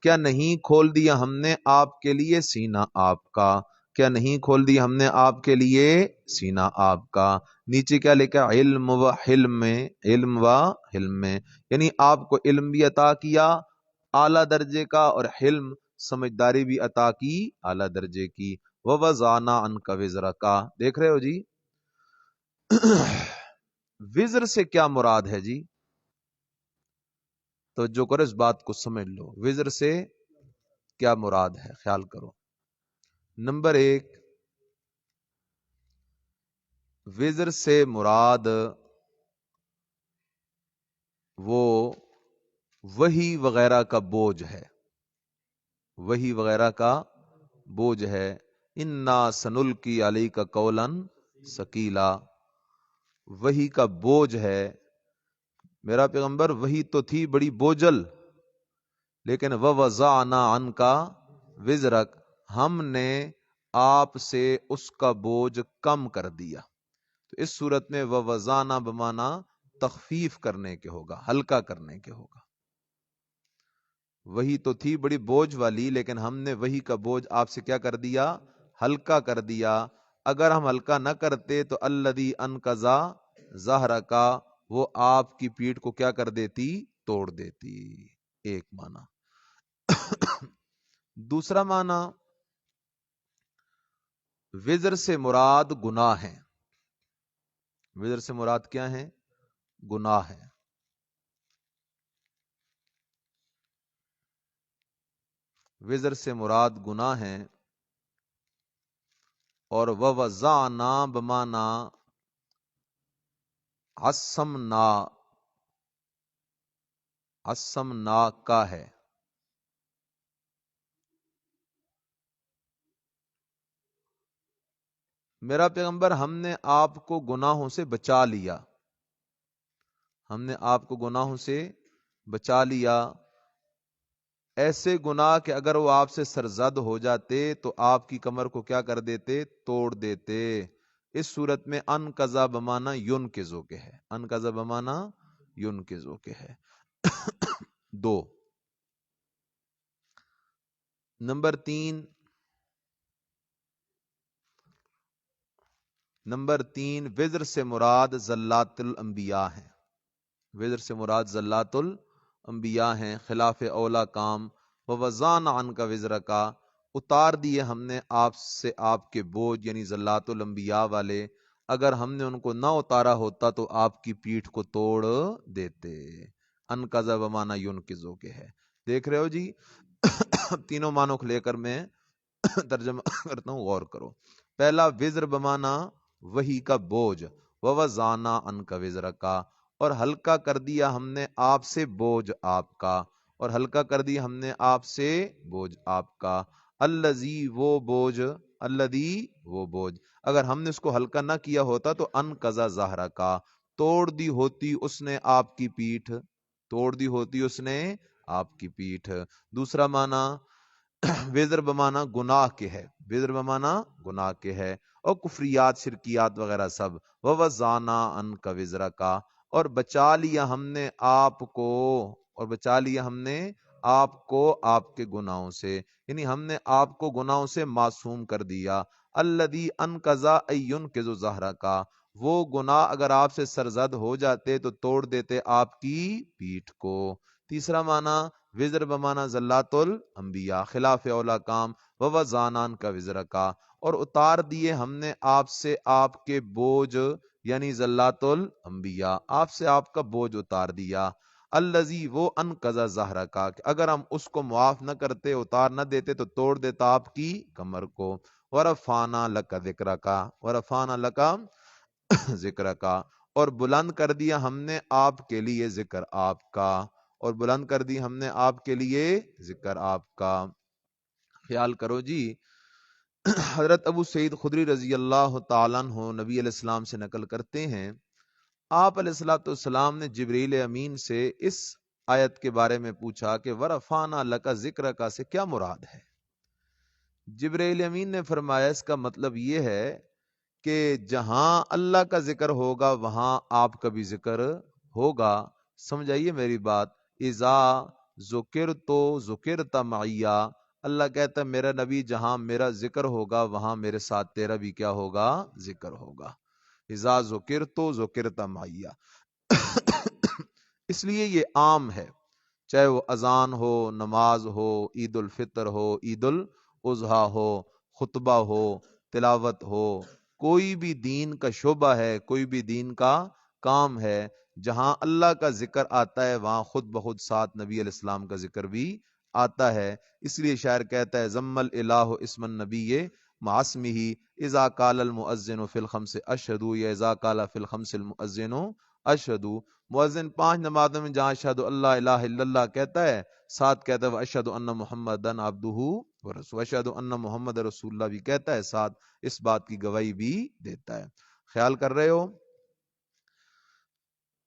کیا نہیں کھول دیا ہم نے آپ کے لیے سینہ آپ کا، کیا نہیں کھول دیا ہم نے آپ کے لیے سینہ آپ کا۔ نیچے کیا لکھا؟ علم و حلم میں، علم و حلم میں، یعنی آپ کو علم بھی عطا کیا اعلیٰ درجے کا، اور حلم سمجھداری بھی عطا کی اعلیٰ درجے کی۔ وَوَضَعْنَا عَنْكَ وِزْرَكَ، دیکھ رہے ہو جی؟ وزر سے کیا مراد ہے جی؟ تو جو کرو اس بات کو سمجھ لو، وزر سے کیا مراد ہے، خیال کرو۔ نمبر 1، وزر سے مراد وہ وحی وغیرہ کا بوجھ ہے، وحی وغیرہ کا بوجھ ہے۔ انا سنلقی علیک قولا ثقیلا، وحی کا بوجھ ہے۔ میرا پیغمبر وحی تو تھی بڑی بوجھل، لیکن وَوَضَعْنَا عَنْكَ وِزْرَكَ، ہم نے آپ سے اس کا بوجھ کم کر دیا۔ تو اس صورت میں وَوَضَعْنَا بمانا تخفیف کرنے کے ہوگا، ہلکا کرنے کے ہوگا۔ وہی تو تھی بڑی بوجھ والی، لیکن ہم نے وہی کا بوجھ آپ سے کیا کر دیا؟ ہلکا کر دیا۔ اگر ہم ہلکا نہ کرتے تو الذی انقضا ظہرک، وہ آپ کی پیٹھ کو کیا کر دیتی؟ توڑ دیتی۔ ایک معنی۔ دوسرا معنی، وزر سے مراد گناہ ہے۔ وزر سے مراد کیا ہے؟ گناہ ہے۔ وزر سے مراد گناہ ہے، اور وَوَضَعْنَا بمانا عصمنا، عصمنا کا ہے۔ میرا پیغمبر ہم نے آپ کو گناہوں سے بچا لیا، ہم نے آپ کو گناہوں سے بچا لیا۔ ایسے گناہ کہ اگر وہ آپ سے سرزد ہو جاتے تو آپ کی کمر کو کیا کر دیتے؟ توڑ دیتے۔ اس صورت میں انقضا بمانا ینقذو کے ہے، انقضا بمانا ینقذو کے ہے۔ 2۔ نمبر 3، وزر سے مراد زلات الانبیاء ہیں، وزر سے مراد زلات الانبیاء ہیں، خلاف اولا کام۔ وَوَضَعْنَا عَنْكَ وِزْرَكَ، اتار دیے ہم نے آپ سے آپ کے بوجھ، یعنی زلات الانبیاء والے۔ اگر ہم نے ان کو نہ اتارا ہوتا تو آپ کی پیٹھ کو توڑ دیتے۔ انقضا بمانا ینقذو کے ہے۔ دیکھ رہے ہو جی؟ تینوں معنوں کو لے کر میں ترجمہ کرتا ہوں، غور کرو۔ پہلا، وزر بمانا وہی کا بوجھ، وَوَضَعْنَا عَنْكَ وِزْرَكَ، اور ہلکا کر دیا ہم نے آپ سے بوجھ آپ کا، اور ہلکا کر دیا ہم نے آپ سے بوجھ آپ کا۔ الذی، وہ بوجھ، الذی، وہ بوجھ، اگر ہم نے اس کو ہلکا نہ کیا ہوتا تو انقضا ظہرک، توڑ دی ہوتی اس نے آپ کی پیٹھ، توڑ دی ہوتی اس نے آپ کی پیٹھ۔ دوسرا معنی، وزر بمانا گناہ کے ہے، وزر بمانا گناہ کے ہے، اور کفریات شرکیات وغیرہ سب۔ وَوَضَعْنَا عَنْكَ وِزْرَكَ، اور بچا لیا ہم نے آپ کو، اور بچا لیا ہم نے آپ کو آپ کے گناہوں سے، یعنی ہم نے آپ کو گناہوں سے معصوم کر دیا۔ الذی انقضا ینقذ ظہرک، وہ گناہ اگر آپ سے سرزد ہو جاتے تو توڑ دیتے آپ کی پیٹھ کو۔ تیسرا معنی، وزر بمانا زلات الانبیاء، خلاف اولا کام۔ وَوَضَعْنَا عَنْكَ وِزْرَكَ، اور اتار دیے ہم نے آپ سے آپ کے بوجھ، یعنی زلات الانبیاء، آپ سے آپ کا بوجھ اتار دیا۔ الذی، وہ انقضا ظہرک، کہ اگر ہم اس کو معاف نہ کرتے، اتار نہ دیتے تو توڑ دیتا آپ کی کمر کو۔ وَرَفَعْنَا لَكَ ذِكْرَكَ، وَرَفَعْنَا لَكَ ذِكْرَكَ، اور بلند کر دیا ہم نے آپ کے لیے ذکر آپ کا، اور بلند کر دی ہم نے آپ کے لیے ذکر آپ کا۔ خیال کرو جی، حضرت ابو سعید خدری رضی اللہ تعالیٰ عنہ نبی علیہ السلام سے نقل کرتے ہیں، آپ علیہ الصلوۃ والسلام نے جبریل امین سے اس آیت کے بارے میں پوچھا کہ وَرَفَعْنَا لَكَ ذِكْرَكَ سے کیا مراد ہے؟ جبریل امین نے فرمایا اس کا مطلب یہ ہے کہ جہاں اللہ کا ذکر ہوگا وہاں آپ کا بھی ذکر ہوگا۔ سمجھائیے میری بات۔ اذا ذکرت معیا، اللہ کہتا ہے میرا نبی جہاں میرا ذکر ہوگا وہاں میرے ساتھ تیرا بھی کیا ہوگا؟ ذکر ہوگا. اذا ذکرت معیا. اس لیے یہ عام ہے، چاہے وہ اذان ہو، نماز ہو، عید الفطر ہو، عید الاضحیٰ ہو، خطبہ ہو، تلاوت ہو، کوئی بھی دین کا شعبہ ہے، کوئی بھی دین کا کام ہے، جہاں اللہ کا ذکر آتا ہے وہاں خود بخود ساتھ نبی علیہ السلام کا ذکر بھی آتا ہے. اس لیے شاعر کہتا ہے ضم الالہ اسم النبی مع اسمہ اذا قال المؤذن فی الخمس اشہد، یا اذا قال فی الخمس المؤذن اشہد. مؤذن 5 نمازوں میں جہاں اشہد اللہ الہ الا اللہ کہتا ہے، ساتھ کہتا ہے واشہد ان محمدن عبدہ ورسولہ، واشہد ان محمد رسول اللہ بھی کہتا ہے، ساتھ اس بات کی گواہی بھی دیتا ہے. خیال کر رہے ہو؟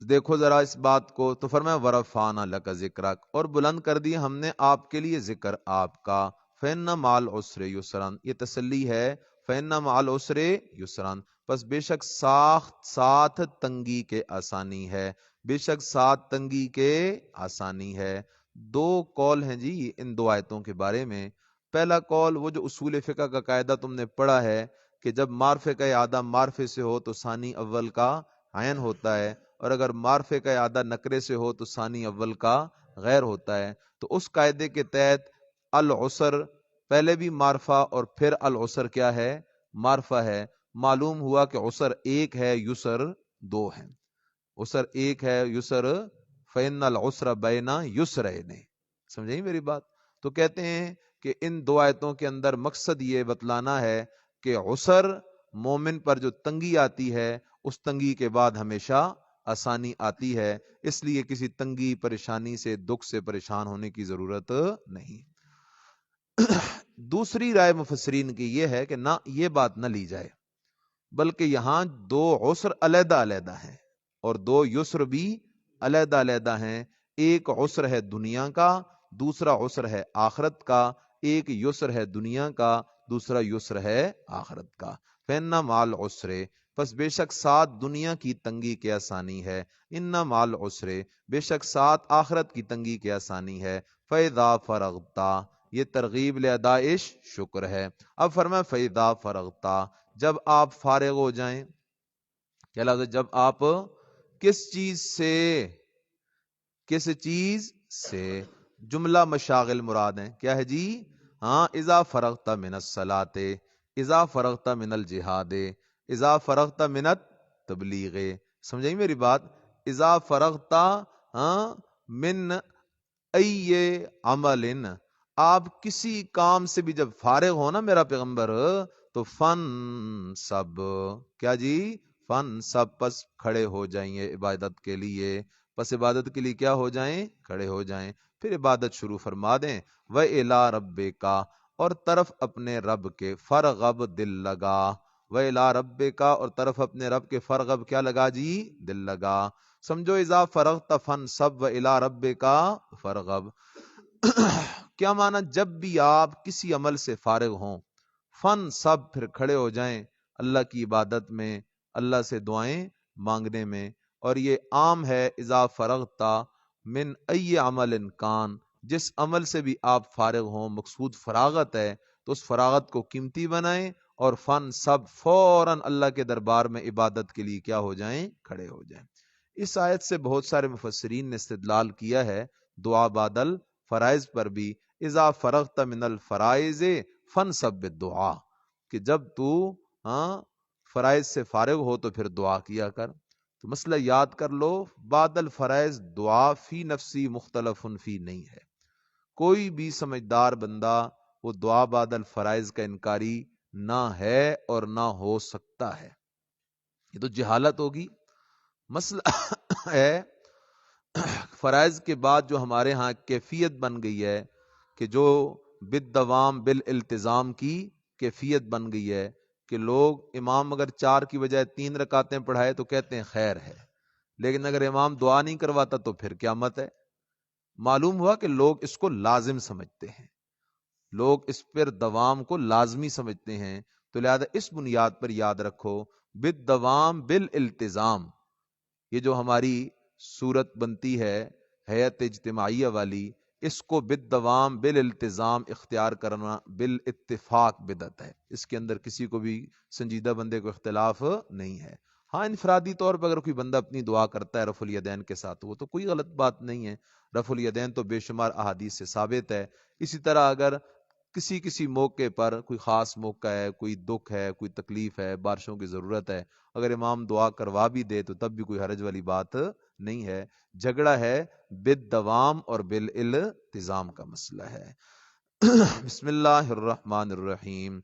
دیکھو ذرا اس بات کو، تو فرمایا ورفعنا لک ذکرک، اور بلند کر دی ہم نے آپ کے لیے ذکر آپ کا. فإن مع العسر یسرا، یہ تسلی ہے. فإن مع العسر یسرا، پس بے شک ساتھ تنگی کے آسانی ہے، بے شک ساتھ تنگی کے آسانی ہے. 2 قول ہیں جی ان 2 آیتوں کے بارے میں. پہلا قول وہ جو اصول فقہ کا قاعدہ تم نے پڑھا ہے کہ جب معرفے کا اعادہ معرفے سے ہو تو ثانی اول کا عین ہوتا ہے، اور اگر معرفے کا اعادہ نکرے سے ہو تو ثانی اول کا غیر ہوتا ہے. تو اس قاعدے کے تحت العسر پہلے بھی معرفہ اور پھر العسر کیا ہے؟ معرفہ ہے. معلوم ہوا کہ عسر 1 ہے، یسر 2 ہے. عسر 1 ہے، یسر فإن العسر بین یسرین. سمجھیں میری بات؟ تو کہتے ہیں کہ ان 2 آیتوں کے اندر مقصد یہ بتلانا ہے کہ عسر مومن پر جو تنگی آتی ہے اس تنگی کے بعد ہمیشہ آسانی آتی ہے، اس لیے کسی تنگی پریشانی سے دکھ سے پریشان ہونے کی ضرورت نہیں. دوسری رائے مفسرین کی یہ ہے کہ نہ، یہ بات نہ لی جائے، بلکہ یہاں 2 عسر علیحدہ علیحدہ ہیں اور 2 یسر بھی علیحدہ علیحدہ ہیں. ایک عسر ہے دنیا کا، دوسرا عسر ہے آخرت کا. ایک یسر ہے دنیا کا، دوسرا یسر ہے آخرت کا. فإن مع العسر، پس بے شک ساتھ دنیا کی تنگی کے آسانی ہے. ان مع العسر، بے شک ساتھ آخرت کی تنگی کے آسانی ہے. فإذا فرغت، یہ ترغیب لادائش شکر ہے. اب فرمایا فإذا فرغت، جب آپ فارغ ہو جائیں. کیا لفظ ہے؟ جب آپ کس چیز سے؟ کس چیز سے؟ جملہ مشاغل مراد ہیں. کیا ہے جی؟ ہاں، اذا فرغت من الصلاۃ، اذا فرغت من الجہاد، اذا فرغت من التبلیغ. سمجھیں میری بات؟ اذا فرغت من ای عمل، آپ کسی کام سے بھی جب فارغ ہو نا میرا پیغمبر، تو فن سب، کیا جی؟ فن سب، پس کھڑے ہو جائیں عبادت کے لیے. پس عبادت کے لیے کیا ہو جائیں؟ کھڑے ہو جائیں. پھر عبادت شروع فرما دیں. وَإِلَىٰ رَبِّكَ، اور طرف اپنے رب کے، فرغب دل لگا. وَإِلَىٰ رَبِّكَ، اور طرف اپنے رب کے، فرغب کیا لگا جی؟ دل لگا. سمجھو اذا فرغت فانصب وإلی ربک فرغب. کیا معنی؟ جب بھی آپ کسی عمل سے فارغ ہوں، فن سب، پھر کھڑے ہو جائیں اللہ کی عبادت میں، اللہ سے دعائیں مانگنے میں. اور یہ عام ہے اذا فرغت من ای عمل کان، جس عمل سے بھی آپ فارغ ہوں، مقصود فراغت ہے تو اس فراغت کو قیمتی بنائیں اور فن سب، فوراً اللہ کے دربار میں عبادت کے لیے کیا ہو جائیں؟ کھڑے ہو جائیں. اس آیت سے بہت سارے مفسرین نے استدلال کیا ہے دعا بعد الفرائض پر بھی. اذا فرغت من الفرائض فانصب بالدعاء، کہ جب تو فرائض سے فارغ ہو تو پھر دعا کیا کر. تو مسئلہ یاد کر لو، بعد الفرائض دعا فی نفسی مختلف فی نہیں ہے. کوئی بھی سمجھدار بندہ وہ دعا بعد الفرائض کا انکاری نہ ہے اور نہ ہو سکتا ہے. یہ تو جہالت ہوگی. مسئلہ ہے فرائض کے بعد جو ہمارے ہاں کیفیت بن گئی ہے کہ جو بالدوام بالالتزام کی کیفیت بن گئی ہے کہ لوگ امام اگر 4 کی بجائے 3 رکعتیں پڑھائے تو کہتے ہیں خیر ہے، لیکن اگر امام دعا نہیں کرواتا تو پھر قیامت ہے. معلوم ہوا کہ لوگ اس کو لازم سمجھتے ہیں، لوگ اس پر دوام کو لازمی سمجھتے ہیں. تو لہذا اس بنیاد پر یاد رکھو بالدوام بالالتزام، یہ جو ہماری صورت بنتی ہے ہیئت اجتماعیہ والی، اس کو بالدوام بالالتزام اختیار کرنا بالاتفاق بدعت ہے، اس کے اندر کسی کو بھی سنجیدہ بندے کو اختلاف نہیں ہے۔ ہاں انفرادی طور پر اگر کوئی بندہ اپنی دعا کرتا ہے رفع الیدین کے ساتھ وہ تو کوئی غلط بات نہیں ہے، رفع الیدین تو بے شمار احادیث سے ثابت ہے۔ اسی طرح اگر کسی موقع پر کوئی خاص موقع ہے، کوئی دکھ ہے، کوئی تکلیف ہے، بارشوں کی ضرورت ہے، اگر امام دعا کروا بھی دے تو تب بھی کوئی حرج والی بات نہیں ہے۔ جھگڑا ہے بالدوام اور بالالتزام کا مسئلہ ہے۔ بسم اللہ الرحمن الرحیم